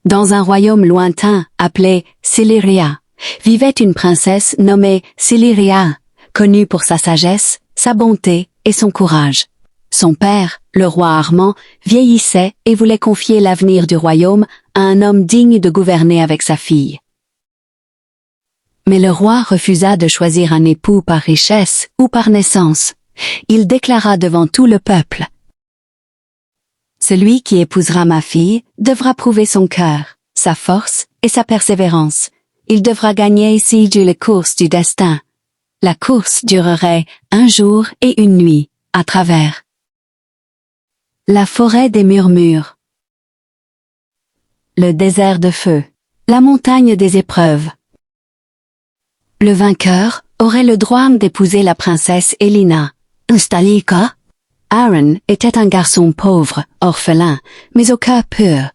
Dans un royaume lointain appelé Celeria, vivait une princesse nommée Celeria, connue pour sa sagesse, sa bonté et son courage. Son père, le roi Armand, vieillissait et voulait confier l'avenir du royaume à un homme digne de gouverner avec sa fille. Mais le roi refusa de choisir un époux par richesse ou par naissance. Il déclara devant tout le peuple: Celui qui épousera ma fille devra prouver son cœur, sa force et sa persévérance. Il devra gagner ici la course du destin. La course durerait 1 jour et 1 nuit, à travers la forêt des murmures, le désert de feu, la montagne des épreuves. Le vainqueur aurait le droit d'épouser la princesse Elina. Stalika. Aaron était un garçon pauvre, orphelin, mais au cœur pur.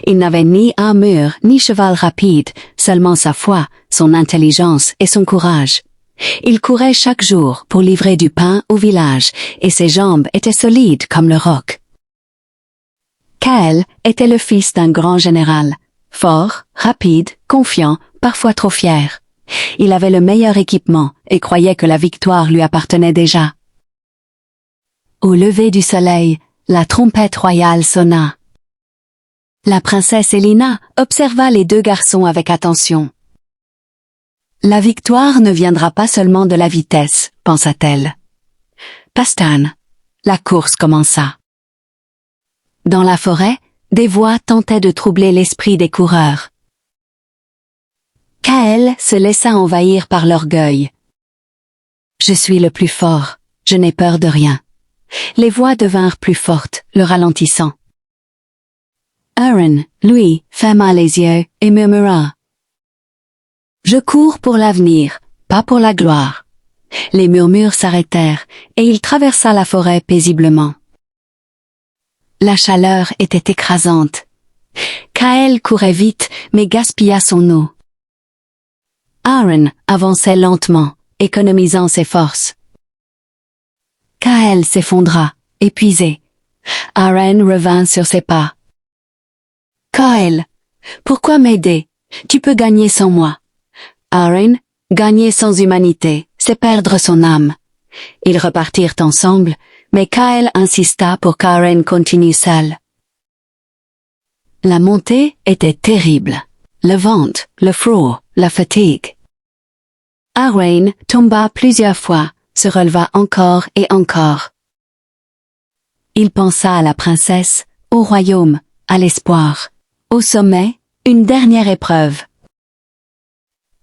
Il n'avait ni armure ni cheval rapide, seulement sa foi, son intelligence et son courage. Il courait chaque jour pour livrer du pain au village, et ses jambes étaient solides comme le roc. Kael était le fils d'un grand général, fort, rapide, confiant, parfois trop fier. Il avait le meilleur équipement et croyait que la victoire lui appartenait déjà. Au lever du soleil, la trompette royale sonna. La princesse Elina observa les 2 garçons avec attention. La victoire ne viendra pas seulement de la vitesse, pensa-t-elle. Pastan. La course commença. Dans la forêt, des voix tentaient de troubler l'esprit des coureurs. Kael se laissa envahir par l'orgueil. Je suis le plus fort, je n'ai peur de rien. Les voix devinrent plus fortes, le ralentissant. Aaron, lui, ferma les yeux et murmura: Je cours pour l'avenir, pas pour la gloire. Les murmures s'arrêtèrent, et il traversa la forêt paisiblement. La chaleur était écrasante. Kael courait vite, mais gaspilla son eau. Aaron avançait lentement, économisant ses forces. Kael s'effondra, épuisé. Aaron revint sur ses pas. Kael, pourquoi m'aider? Tu peux gagner sans moi. Aaron, gagner sans humanité, c'est perdre son âme. Ils repartirent ensemble, mais Kael insista pour qu'Aaron continue seul. La montée était terrible. Le vent, le froid, la fatigue. Aaron tomba plusieurs fois, se releva encore et encore. Il pensa à la princesse, au royaume, à l'espoir. Au sommet, une dernière épreuve.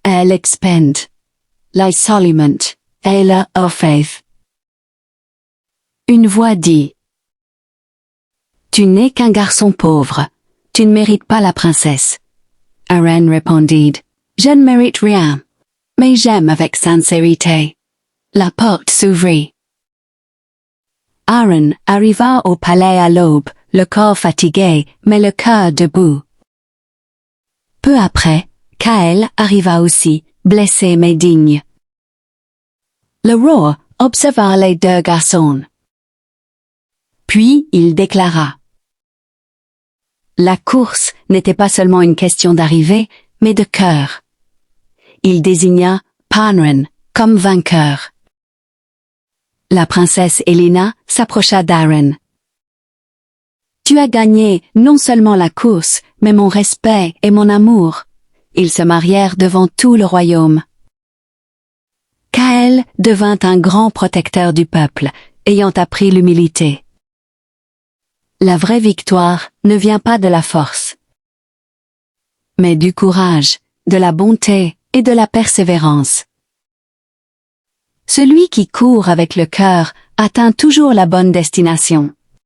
Elle expend. L'isolement, et la faith. Une voix dit: Tu n'es qu'un garçon pauvre. Tu ne mérites pas la princesse. Aaron répondit: Je ne mérite rien. Mais j'aime avec sincérité. La porte s'ouvrit. Aaron arriva au palais à l'aube, le corps fatigué, mais le cœur debout. Peu après, Kael arriva aussi, blessé mais digne. Le roi observa les 2 garçons. Puis il déclara: La course n'était pas seulement une question d'arrivée, mais de cœur. Il désigna Panran comme vainqueur. La princesse Elina s'approcha d'Aaron. Tu as gagné non seulement la course, mais mon respect et mon amour. Ils se marièrent devant tout le royaume. Kael devint un grand protecteur du peuple, ayant appris l'humilité. La vraie victoire ne vient pas de la force, mais du courage, de la bonté et de la persévérance. Celui qui court avec le cœur atteint toujours la bonne destination.